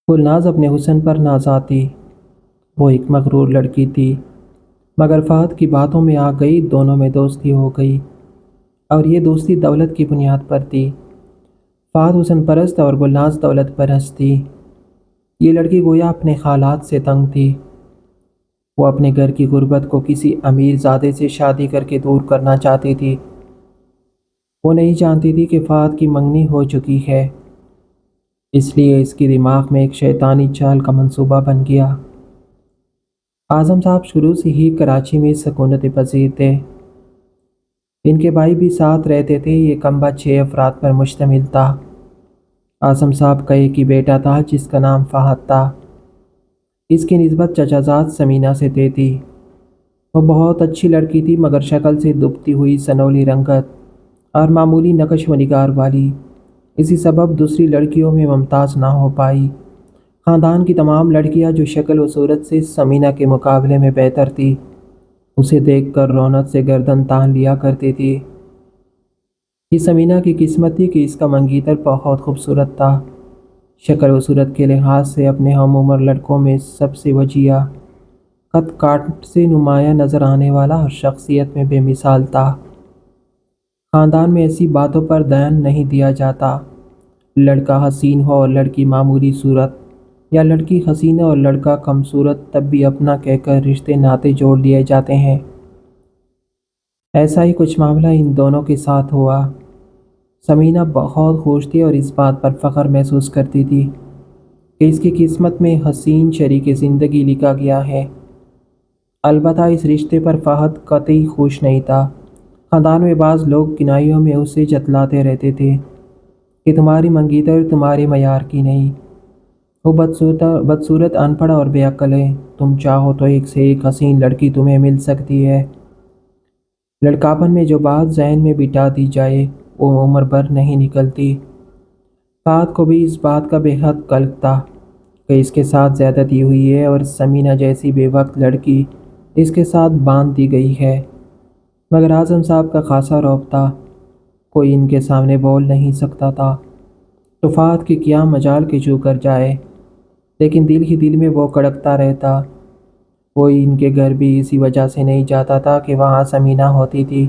گلناز اپنے حسن پر نازا تھی۔ وہ ایک مغرور لڑکی تھی، مگر فہد کی باتوں میں آ گئی، دونوں میں دوستی ہو گئی، اور یہ دوستی دولت کی بنیاد پر تھی۔ فہد حسن پرست اور گلناز دولت پرست تھی۔ یہ لڑکی گویا اپنے خالات سے تنگ تھی۔ وہ اپنے گھر کی غربت کو کسی امیر زادے سے شادی کر کے دور کرنا چاہتی تھی۔ وہ نہیں جانتی تھی کہ فہد کی منگنی ہو چکی ہے، اس لیے اس کی دماغ میں ایک شیطانی چال کا منصوبہ بن گیا۔ اعظم صاحب شروع سے ہی کراچی میں سکونت پذیر تھے۔ ان کے بھائی بھی ساتھ رہتے تھے۔ یہ کنبہ 6 افراد پر مشتمل تھا۔ اعظم صاحب کا ایک ہی بیٹا تھا جس کا نام فہد تھا۔ اس کی نسبت چچا زاد سمینہ سے طے تھی۔ وہ بہت اچھی لڑکی تھی، مگر شکل سے دبتی ہوئی سنولی رنگت اور معمولی نقش و نگار والی، اسی سبب دوسری لڑکیوں میں ممتاز نہ ہو پائی۔ خاندان کی تمام لڑکیاں جو شکل و صورت سے سمینہ کے مقابلے میں بہتر تھی، اسے دیکھ کر رونق سے گردن تان لیا کرتی تھی۔ یہ سمینہ کی قسمت تھی کہ اس کا منگیتر بہت خوبصورت تھا۔ شکل و صورت کے لحاظ سے اپنے ہم عمر لڑکوں میں سب سے وجیہ، قد کاٹ سے نمایاں نظر آنے والا اور شخصیت میں بے مثال تھا۔ خاندان میں ایسی باتوں پر دھیان نہیں دیا جاتا۔ لڑکا حسین ہو اور لڑکی معمولی صورت، یا لڑکی حسینہ اور لڑکا کم صورت، تب بھی اپنا کہہ کر رشتے ناطے جوڑ لیے جاتے ہیں۔ ایسا ہی کچھ معاملہ ان دونوں کے ساتھ ہوا۔ سمینہ بہت خوش تھی اور اس بات پر فخر محسوس کرتی تھی کہ اس کی قسمت میں حسین شریک زندگی لکھا گیا ہے۔ البتہ اس رشتے پر فہد قطعی خوش نہیں تھا۔ خاندان میں بعض لوگ کنائیوں میں اسے جتلاتے رہتے تھے کہ تمہاری منگیتر تمہارے معیار کی نہیں، وہ بدصورت، ان پڑھ اور بے عقل ہے، تم چاہو تو ایک سے ایک حسین لڑکی تمہیں مل سکتی ہے۔ لڑکاپن میں جو بات ذہن میں بٹھا دی جائے وہ عمر بھر نہیں نکلتی۔ فہد کو بھی اس بات کا بے حد قلق تھا کہ اس کے ساتھ زیادتی ہوئی ہے اور سمینہ جیسی بے وقت لڑکی اس کے ساتھ باندھ دی گئی ہے، مگر اعظم صاحب کا خاصا رعب تھا، کوئی ان کے سامنے بول نہیں سکتا تھا، تو فہد کی کیا مجال کہ چو کر جائے، لیکن دل ہی دل میں وہ کڑکتا رہتا۔ کوئی ان کے گھر بھی اسی وجہ سے نہیں جاتا تھا کہ وہاں سمینہ ہوتی تھی،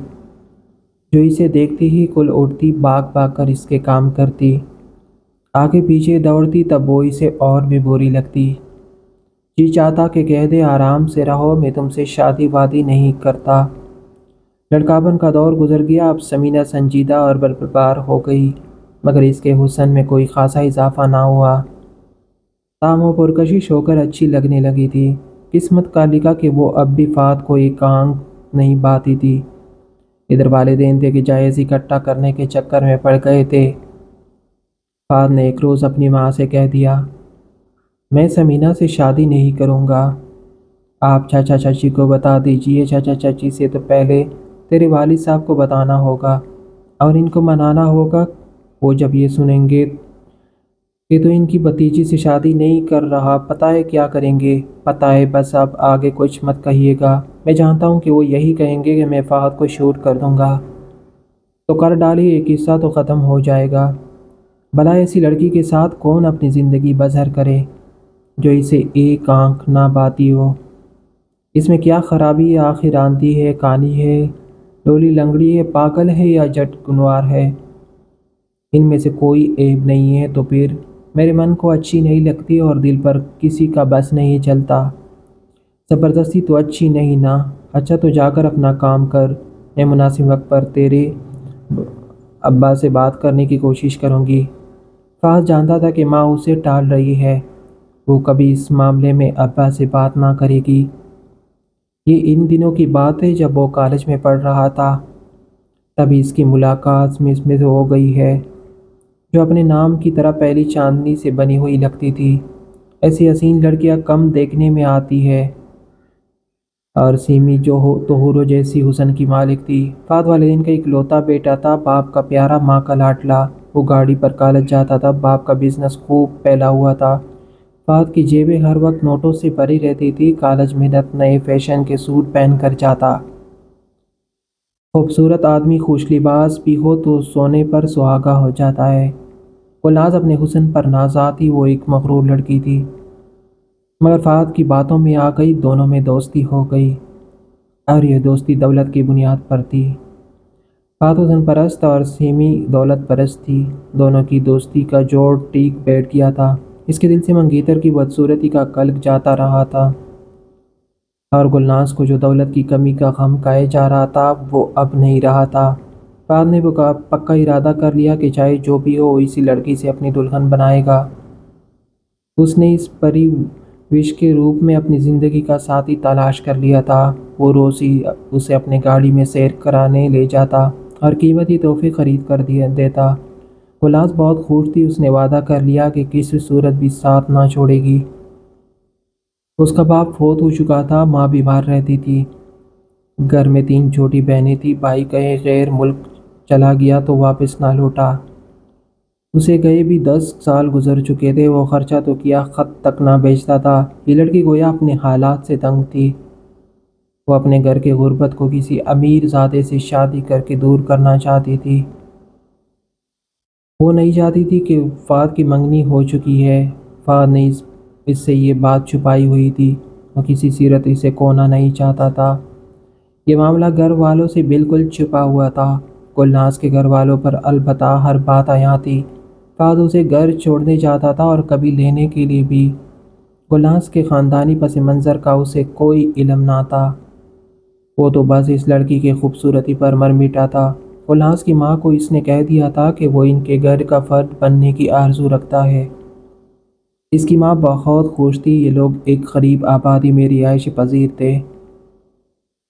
جو اسے دیکھتی ہی کھل اٹھتی، بھاگ بھاگ کر اس کے کام کرتی، آگے پیچھے دوڑتی، تب وہ اسے اور بھی بری لگتی۔ جی چاہتا کہ کہہ دے آرام سے رہو، میں تم سے شادی وادی نہیں کرتا۔ لڑکاپن کا دور گزر گیا، اب سمینہ سنجیدہ اور بربار ہو گئی، مگر اس کے حسن میں کوئی خاصا اضافہ نہ ہوا۔ تاہم وہ پرکشش ہو کر اچھی لگنے لگی تھی۔ قسمت کا لکھا کہ وہ اب بھی فہد کو ایک آنکھ نہیں بھاتی تھی۔ ادھر والدین تھے کہ جہیز اکٹھا کرنے کے چکر میں پڑ گئے تھے۔ فہد نے ایک روز اپنی ماں سے کہہ دیا، میں سمینہ سے شادی نہیں کروں گا، آپ چاچا چاچی کو بتا دیجئے۔ چاچا چاچی سے تو پہلے تیرے والد صاحب کو بتانا ہوگا اور ان کو منانا ہوگا۔ وہ جب یہ سنیں گے کہ تو ان کی بھتیجی سے شادی نہیں کر رہا، پتہ ہے کیا کریں گے؟ پتہ ہے، بس اب آگے کچھ مت کہیے گا، میں جانتا ہوں کہ وہ یہی کہیں گے کہ میں فہد کو شوٹ کر دوں گا، تو کر ڈالی، ایک قصہ تو ختم ہو جائے گا۔ بھلا ایسی لڑکی کے ساتھ کون اپنی زندگی بسر کرے جو اسے ایک آنکھ نہ بھاتی ہو؟ اس میں کیا خرابی ہے؟ آخر آندھی ہے، کانی ہے، لولی لنگڑی ہے، پاگل ہے یا جٹ گنوار ہے؟ ان میں سے کوئی عیب نہیں ہے، تو پھر میرے من کو اچھی نہیں لگتی اور دل پر کسی کا بس نہیں چلتا۔ زبردستی تو اچھی نہیں نا؟ اچھا تو جا کر اپنا کام کر، میں مناسب وقت پر تیرے ابا سے بات کرنے کی کوشش کروں گی۔ فہد جانتا تھا کہ ماں اسے ٹال رہی ہے، وہ کبھی اس معاملے میں ابا سے بات نہ کرے گی۔ یہ ان دنوں کی بات ہے جب وہ کالج میں پڑھ رہا تھا، تبھی اس کی ملاقات مس ہو گئی ہے، جو اپنے نام کی طرح پہلی چاندنی سے بنی ہوئی لگتی تھی۔ ایسی حسین لڑکیاں کم دیکھنے میں آتی ہے، اور سیمی جو ہو تو ہورو جیسی حسن کی مالک تھی۔ فہد والدین کا اکلوتا بیٹا تھا، باپ کا پیارا، ماں کا لاڈلا۔ وہ گاڑی پر کالج جاتا تھا، باپ کا بزنس خوب پھیلا ہوا تھا۔ فہد کی جیبیں ہر وقت نوٹوں سے بھری رہتی تھی، کالج میں نئے فیشن کے سوٹ پہن کر جاتا۔ خوبصورت آدمی خوش لباس بھی ہو تو سونے پر سہاگا ہو جاتا ہے۔ گلناز اپنے حسن پر نازا تھی، وہ ایک مغرور لڑکی تھی، مگر فہد کی باتوں میں آ گئی، دونوں میں دوستی ہو گئی اور یہ دوستی دولت کی بنیاد پر تھی۔ فہد حسن پرست اور سیمی دولت پرست تھی، دونوں کی دوستی کا جوڑ ٹیک بیٹھ گیا تھا۔ اس کے دل سے منگیتر کی بدصورتی کا کلک جاتا رہا تھا اور گلناز کو جو دولت کی کمی کا غم کھائے جا رہا تھا وہ اب نہیں رہا تھا۔ فہد نے پکا ارادہ کر لیا کہ چاہے جو بھی ہو اسی لڑکی سے اپنی دلہن بنائے گا۔ اس نے اس پری وش کے روپ میں اپنی زندگی کا ساتھی تلاش کر لیا تھا۔ وہ روز ہی اسے اپنے گاڑی میں سیر کرانے لے جاتا اور قیمتی تحفے خرید کر دیتا۔ گلناز بہت خوش تھی، اس نے وعدہ کر لیا کہ کسی صورت بھی ساتھ نہ چھوڑے گی۔ اس کا باپ فوت ہو چکا تھا، ماں بیمار رہتی تھی، گھر میں 3 چھوٹی بہنیں تھیں۔ بھائی کہیں غیر ملک چلا گیا تو واپس نہ لوٹا، اسے گئے بھی 10 سال گزر چکے تھے، وہ خرچہ تو کیا خط تک نہ بھیجتا تھا۔ یہ لڑکی گویا اپنے حالات سے تنگ تھی، وہ اپنے گھر کے غربت کو کسی امیر زادے سے شادی کر کے دور کرنا چاہتی تھی۔ وہ نہیں چاہتی تھی کہ فہد کی منگنی ہو چکی ہے، فہد نے اس سے یہ بات چھپائی ہوئی تھی، وہ کسی صورت اسے کھونا نہیں چاہتا تھا۔ یہ معاملہ گھر والوں سے بالکل چھپا ہوا تھا، گلناز کے گھر والوں پر البتہ ہر بات عیاں تھی۔ فہد اسے گھر چھوڑنے جاتا تھا اور کبھی لینے کے لیے بھی۔ گلناز کے خاندانی پس منظر کا اسے کوئی علم نہ تھا، وہ تو بس اس لڑکی کی خوبصورتی پر مر مٹا تھا۔ گلناز کی ماں کو اس نے کہہ دیا تھا کہ وہ ان کے گھر کا فرد بننے کی آرزو رکھتا ہے۔ اس کی ماں بہت خوش تھی، یہ لوگ ایک غریب آبادی میں رہائش پذیر تھے،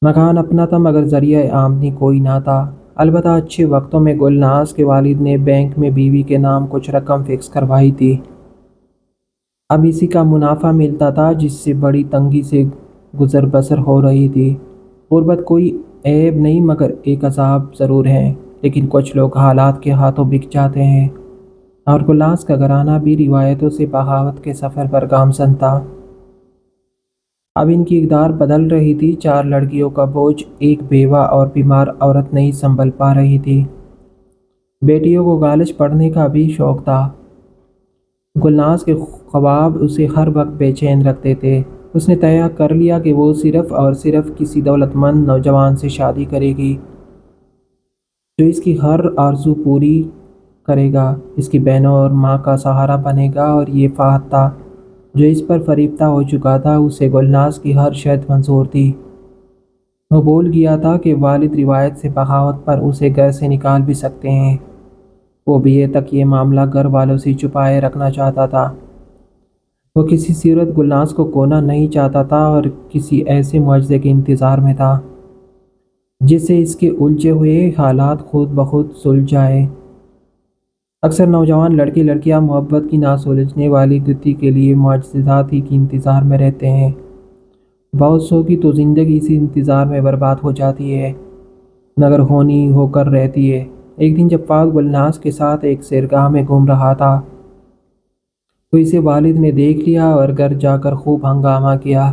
مکان اپنا تھا مگر ذریعہ آمدنی کوئی نہ تھا۔ البتہ اچھے وقتوں میں گلناز کے والد نے بینک میں بیوی کے نام کچھ رقم فکس کروائی تھی، اب اسی کا منافع ملتا تھا جس سے بڑی تنگی سے گزر بسر ہو رہی تھی۔ غربت کوئی عیب نہیں مگر ایک عذاب ضرور ہے، لیکن کچھ لوگ حالات کے ہاتھوں بک جاتے ہیں، اور گلناز کا گھرانہ بھی روایتوں سے بغاوت کے سفر پر گامزن تھا۔ اب ان کی اقدار بدل رہی تھی، 4 لڑکیوں کا بوجھ ایک بیوہ اور بیمار عورت نہیں سنبھل پا رہی تھی۔ بیٹیوں کو کالج پڑھنے کا بھی شوق تھا، گلناز کے خواب اسے ہر وقت بے چین رکھتے تھے۔ اس نے طے کر لیا کہ وہ صرف اور صرف کسی دولت مند نوجوان سے شادی کرے گی جو اس کی ہر آرزو پوری کرے گا، اس کی بہنوں اور ماں کا سہارا بنے گا، اور یہ فہد تھا جو اس پر فریفتہ ہو چکا تھا۔ اسے گلناز کی ہر شرط منظور تھی، وہ بول گیا تھا کہ والد روایت سے بغاوت پر اسے گھر سے نکال بھی سکتے ہیں، وہ بھی یہ تک یہ معاملہ گھر والوں سے چھپائے رکھنا چاہتا تھا۔ وہ کسی صورت گلناز کو کھونا نہیں چاہتا تھا اور کسی ایسے معجزے کے انتظار میں تھا جس سے اس کے الجھے ہوئے حالات خود بخود سلجھ جائے۔ اکثر نوجوان لڑکے لڑکیاں محبت کی نہ سلجھنے والی گتی کے لیے معجزات ہی کے انتظار میں رہتے ہیں، بہت سو کی تو زندگی اسی انتظار میں برباد ہو جاتی ہے مگر ہونی ہو کر رہتی ہے۔ ایک دن جب فہد گلناز کے ساتھ ایک سیرگاہ میں گھوم رہا تھا تو اسے والد نے دیکھ لیا اور گھر جا کر خوب ہنگامہ کیا۔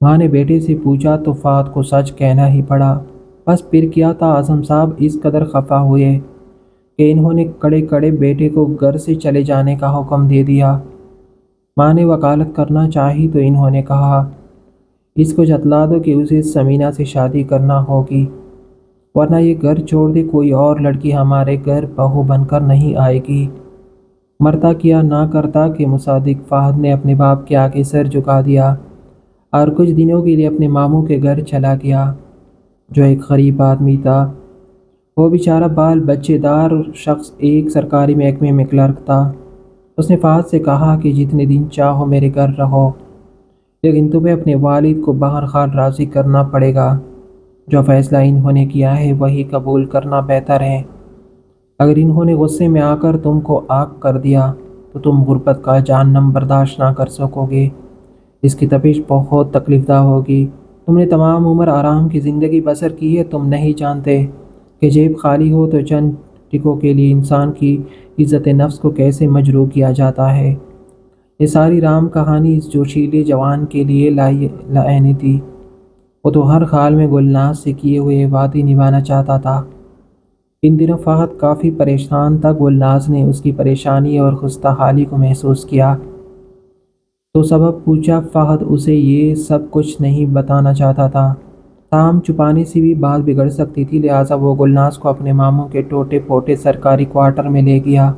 ماں نے بیٹے سے پوچھا تو فہد کو سچ کہنا ہی پڑا۔ بس پھر کیا تھا، اعظم صاحب اس قدر خفا ہوئے کہ انہوں نے کڑے کڑے بیٹے کو گھر سے چلے جانے کا حکم دے دیا۔ ماں نے وکالت کرنا چاہی تو انہوں نے کہا اس کو جتلا دو کہ اسے سمینہ سے شادی کرنا ہوگی ورنہ یہ گھر چھوڑ دے، کوئی اور لڑکی ہمارے گھر بہو بن کر نہیں آئے گی۔ مرتا کیا نہ کرتا کہ مصدق فہد نے اپنے باپ کے آگے سر جھکا دیا اور کچھ دنوں کے لیے اپنے ماموں کے گھر چلا گیا جو ایک غریب آدمی تھا۔ وہ بیچارہ بال بچے دار شخص ایک سرکاری محکمے میں کلرک تھا۔ اس نے فہد سے کہا کہ جتنے دن چاہو میرے گھر رہو، لیکن تمہیں اپنے والد کو بہرحال راضی کرنا پڑے گا، جو فیصلہ انہوں نے کیا ہے وہی قبول کرنا بہتر ہے۔ اگر انہوں نے غصے میں آ کر تم کو عاق کر دیا تو تم غربت کا جہنم برداشت نہ کر سکو گے، اس کی تپش بہت تکلیف دہ ہوگی۔ تم نے تمام عمر آرام کی زندگی بسر کی ہے، تم نہیں جانتے کہ جیب خالی ہو تو چند ٹکوں کے لیے انسان کی عزت نفس کو کیسے مجروح کیا جاتا ہے۔ یہ ساری رام کہانی اس جوشیلے جوان کے لیے لائحنی تھی، وہ تو ہر حال میں گلناز سے کیے ہوئے وعدے نبھانا چاہتا تھا۔ ان دنوں فہد کافی پریشان تھا۔ گلناز نے اس کی پریشانی اور خستہ حالی کو محسوس کیا تو سبب پوچھا۔ فہد اسے یہ سب کچھ نہیں بتانا چاہتا تھا، تاہم چھپانے سے بھی بات بگڑ سکتی تھی، لہٰذا وہ گلناز کو اپنے ماموں کے ٹوٹے پھوٹے سرکاری کوارٹر میں لے گیا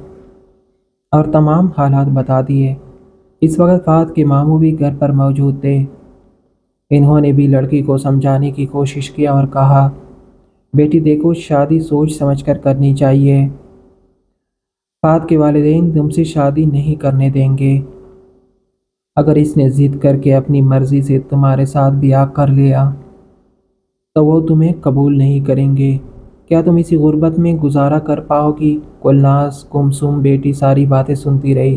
اور تمام حالات بتا دیے۔ اس وقت فہد کے ماموں بھی گھر پر موجود تھے۔ انہوں نے بھی لڑکی کو سمجھانے کی کوشش کی اور کہا، بیٹی دیکھو، شادی سوچ سمجھ کر کرنی چاہیے۔ فہد کے والدین تم سے شادی نہیں کرنے دیں گے۔ اگر اس نے ضد کر کے اپنی مرضی سے تمہارے ساتھ بیاہ کر لیا تو وہ تمہیں قبول نہیں کریں گے۔ کیا تم اسی غربت میں گزارا کر پاؤ گی؟ گلناز گمسم بیٹی ساری باتیں سنتی رہی۔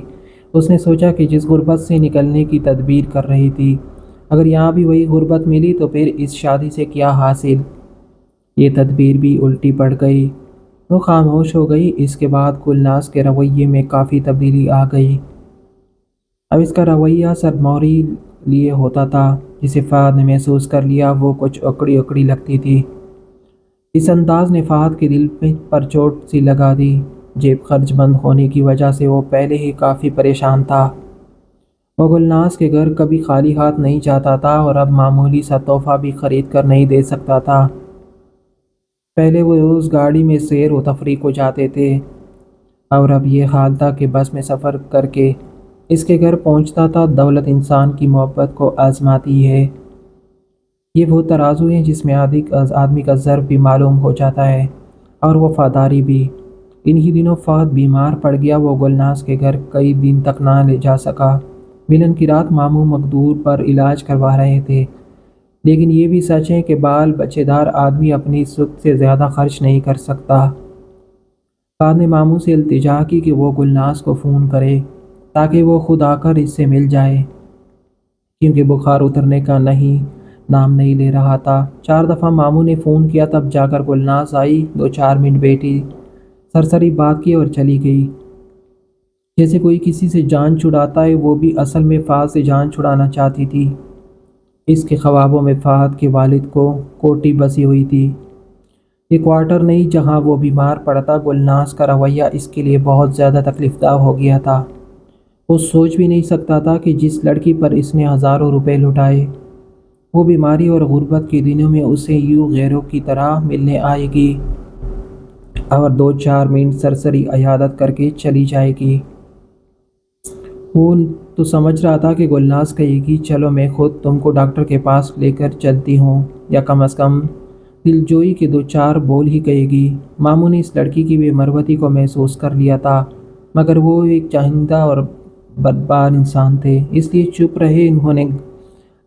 اس نے سوچا کہ جس غربت سے نکلنے کی تدبیر کر رہی تھی، اگر یہاں بھی وہی غربت ملی تو پھر اس شادی سے کیا حاصل؟ یہ تدبیر بھی الٹی پڑ گئی۔ وہ خاموش ہو گئی۔ اس کے بعد گلناز کے رویے میں کافی تبدیلی آ گئی۔ اب اس کا رویہ صدموری لیے ہوتا تھا۔ جسے فہد نے محسوس کر لیا وہ کچھ اکڑی اکڑی لگتی تھی۔ اس انداز نے فہد کے دل پر چوٹ سی لگا دی۔ جیب خرچ بند ہونے کی وجہ سے وہ پہلے ہی کافی پریشان تھا۔ وہ گلناز کے گھر کبھی خالی ہاتھ نہیں جاتا تھا اور اب معمولی سا تحفہ بھی خرید کر نہیں دے سکتا تھا۔ پہلے وہ روز گاڑی میں سیر و تفریح کو جاتے تھے اور اب یہ حال تھا کہ بس میں سفر کر کے اس کے گھر پہنچتا تھا۔ دولت انسان کی محبت کو آزماتی ہے۔ یہ وہ ترازو ہے جس میں آدمی کا ضرب بھی معلوم ہو جاتا ہے اور وفاداری بھی۔ انہی دنوں فہد بیمار پڑ گیا۔ وہ گلناز کے گھر کئی دن تک نہ لے جا سکا۔ ملن کی رات ماموں مقدور پر علاج کروا رہے تھے، لیکن یہ بھی سچ ہے کہ بال بچے دار آدمی اپنی سکھ سے زیادہ خرچ نہیں کر سکتا۔ فہد نے ماموں سے التجا کی کہ وہ گلناز کو فون کرے تاکہ وہ خود آ کر اس سے مل جائے، کیونکہ بخار اترنے کا نام نہیں لے رہا تھا۔ 4 دفعہ ماموں نے فون کیا، تب جا کر گلناز آئی۔ 2-4 منٹ بیٹھی، سرسری بات کی اور چلی گئی۔ جیسے کوئی کسی سے جان چھڑاتا ہے، وہ بھی اصل میں فہد سے جان چھڑانا چاہتی تھی۔ اس کے خوابوں میں فہد کے والد کو کوٹھی بسی ہوئی تھی۔ یہ کوارٹر نہیں جہاں وہ بیمار پڑا تھا۔ گلناز کا رویہ اس کے لیے بہت زیادہ تکلیف دہ ہو گیا تھا۔ وہ سوچ بھی نہیں سکتا تھا کہ جس لڑکی پر اس نے ہزاروں روپے لٹائے، وہ بیماری اور غربت کے دنوں میں اسے یوں غیروں کی طرح ملنے آئے گی اور 2-4 منٹ سرسری عیادت کر کے چلی جائے گی۔ وہ تو سمجھ رہا تھا کہ گلناز کہے گی، چلو میں خود تم کو ڈاکٹر کے پاس لے کر چلتی ہوں، یا کم از کم دلجوئی کے 2-4 بول ہی کہے گی۔ ماموں نے اس لڑکی کی بے مروتی کو محسوس کر لیا تھا، مگر وہ ایک چاہندہ اور بدبار انسان تھے، اس لیے چپ رہے۔ انہوں نے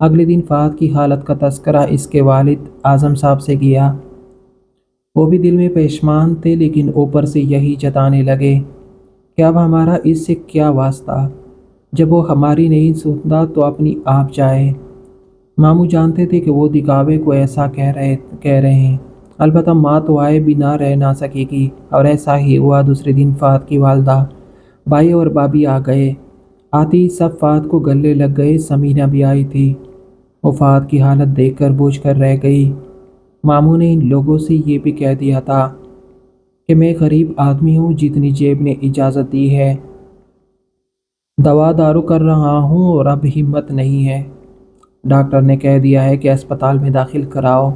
اگلے دن فہد کی حالت کا تذکرہ اس کے والد اعظم صاحب سے کیا۔ وہ بھی دل میں پشیمان تھے، لیکن اوپر سے یہی جتانے لگے کہ اب ہمارا اس سے کیا واسطہ، جب وہ ہماری نہیں سنتا تو اپنی آپ جائے۔ ماموں جانتے تھے کہ وہ دکھاوے کو ایسا کہہ رہے ہیں، البتہ ماں تو آئے بھی نہ رہ نہ سکے گی، اور ایسا ہی ہوا۔ دوسرے دن فہد کی والدہ، بھائی اور بھابھی آ گئے۔ آتے ہی سب فہد کو گلے لگ گئے۔ سمینہ بھی آئی تھی۔ وہ فہد کی حالت دیکھ کر بوجھ کر رہ گئی۔ ماموں نے ان لوگوں سے یہ بھی کہہ دیا تھا کہ میں غریب آدمی ہوں، جتنی جیب نے اجازت دی ہے دوا دارو کر رہا ہوں اور اب ہمت نہیں ہے۔ ڈاکٹر نے کہہ دیا ہے کہ اسپتال میں داخل کراؤ،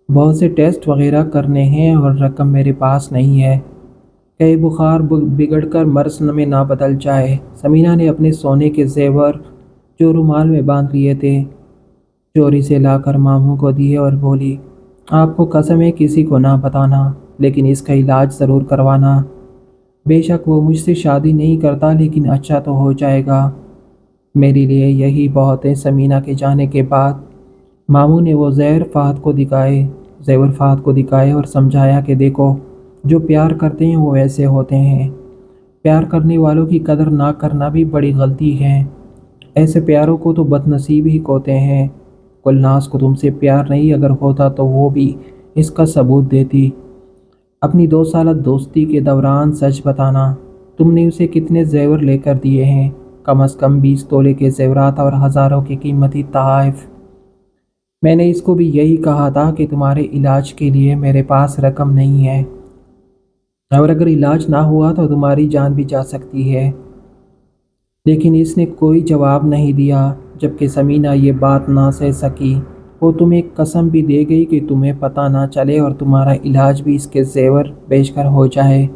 بہت سے ٹیسٹ وغیرہ کرنے ہیں اور رقم میرے پاس نہیں ہے، کہیں بخار بگڑ کر مرض میں نہ بدل جائے۔ سمینہ نے اپنے سونے کے زیور جو رومال میں باندھ لیے تھے چوری سے لا کر ماموں کو دیے اور بولی، آپ کو قسم ہے کسی کو نہ بتانا، لیکن اس کا علاج ضرور کروانا۔ بے شک وہ مجھ سے شادی نہیں کرتا، لیکن اچھا تو ہو جائے گا، میرے لیے یہی بہت ہے۔ سمینہ کے جانے کے بعد ماموں نے وہ زیور فہد کو دکھائے اور سمجھایا کہ دیکھو، جو پیار کرتے ہیں وہ ایسے ہوتے ہیں، پیار کرنے والوں کی قدر نہ کرنا بھی بڑی غلطی ہے، ایسے پیاروں کو تو بد نصیب ہی کہتے ہیں۔ گلناز کو تم سے پیار نہیں اگر ہوتا تو وہ بھی اس کا ثبوت دیتی۔ اپنی 2 سالہ دوستی کے دوران سچ بتانا، تم نے اسے کتنے زیور لے کر دیے ہیں؟ کم از کم 20 تولے کے زیورات اور ہزاروں کے قیمتی تحائف۔ میں نے اس کو بھی یہی کہا تھا کہ تمہارے علاج کے لیے میرے پاس رقم نہیں ہے، اور اگر علاج نہ ہوا تو تمہاری جان بھی جا سکتی ہے۔ لیکن اس نے کوئی جواب نہیں دیا۔ جب کہ ثمینہ یہ بات نہ سہ سکی، وہ تمہیں قسم بھی دے گئی کہ تمہیں پتہ نہ چلے اور تمہارا علاج بھی اس کے زیور بیچ کر ہو جائے۔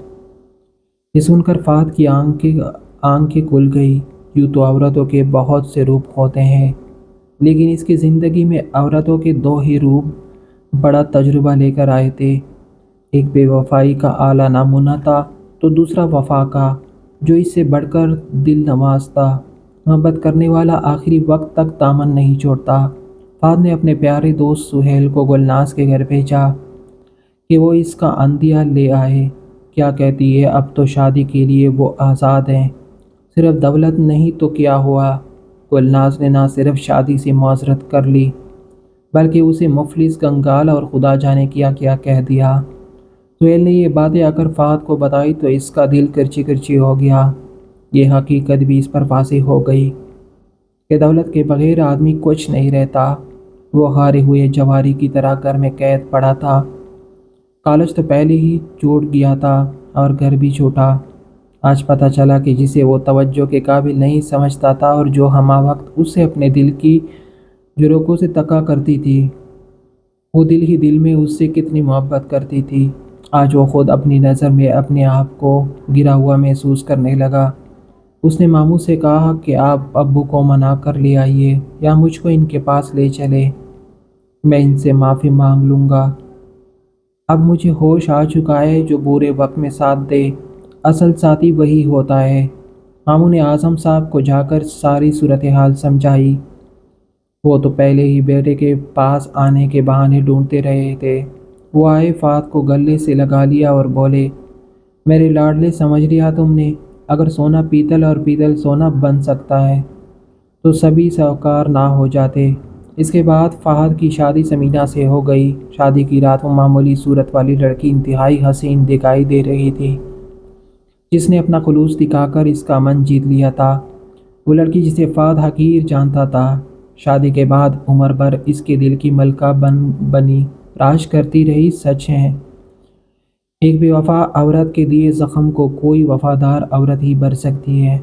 یہ سن کر فہد کی آنکھیں کھل گئی۔ یوں تو عورتوں کے بہت سے روپ ہوتے ہیں، لیکن اس کی زندگی میں عورتوں کے دو ہی روپ بڑا تجربہ لے کر آئے تھے۔ ایک بے وفائی کا اعلیٰ نمونہ تھا، تو دوسرا وفا کا، جو اس سے بڑھ کر دل نواز تھا۔ محبت کرنے والا آخری وقت تک دامن نہیں چھوڑتا۔ فہد نے اپنے پیارے دوست سہیل کو گلناز کے گھر بھیجا کہ وہ اس کا عندیہ لے آئے۔ کیا کہتی ہے، اب تو شادی کے لیے وہ آزاد ہیں۔ صرف دولت نہیں تو کیا ہوا؟ گلناز نے نہ صرف شادی سے معذرت کر لی، بلکہ اسے مفلس، کنگال اور خدا جانے کیا کیا کہہ دیا۔ سہیل نے یہ باتیں اگر فہد کو بتائی تو اس کا دل کرچی کرچی ہو گیا۔ یہ حقیقت بھی اس پر واضح ہو گئی کہ دولت کے بغیر آدمی کچھ نہیں رہتا۔ وہ ہارے ہوئے جواری کی طرح گھر میں قید پڑا تھا۔ کالج تو پہلے ہی چھوٹ گیا تھا اور گھر بھی چھوٹا۔ آج پتہ چلا کہ جسے وہ توجہ کے قابل نہیں سمجھتا تھا اور جو ہمہ وقت اسے اپنے دل کی جھروکوں سے تکا کرتی تھی، وہ دل ہی دل میں اس سے کتنی محبت کرتی تھی۔ آج وہ خود اپنی نظر میں اپنے آپ کو گرا ہوا محسوس کرنے لگا۔ اس نے ماموں سے کہا کہ آپ ابو کو منا کر لے آئیے یا مجھ کو ان کے پاس لے چلے، میں ان سے معافی مانگ لوں گا۔ اب مجھے ہوش آ چکا ہے، جو برے وقت میں ساتھ دے، اصل ساتھی وہی ہوتا ہے۔ ماموں نے اعظم صاحب کو جا کر ساری صورتحال سمجھائی۔ وہ تو پہلے ہی بیٹے کے پاس آنے کے بہانے ڈھونڈتے رہے تھے۔ وہ آئے، فہد کو گلے سے لگا لیا اور بولے، میرے لاڈلے، سمجھ لیا تم نے؟ اگر سونا پیتل اور پیتل سونا بن سکتا ہے تو سبھی ساہوکار نہ ہو جاتے۔ اس کے بعد فہد کی شادی ثمینہ سے ہو گئی۔ شادی کی رات وہ معمولی صورت والی لڑکی انتہائی حسین دکھائی دے رہی تھی، جس نے اپنا خلوص دکھا کر اس کا من جیت لیا تھا۔ وہ لڑکی جسے فہد حقیر جانتا تھا، شادی کے بعد عمر بھر اس کے دل کی ملکہ بنی راج کرتی رہی۔ سچ ہے، ایک بے وفا عورت کے دیے زخم کو کوئی وفادار عورت ہی بھر سکتی ہے۔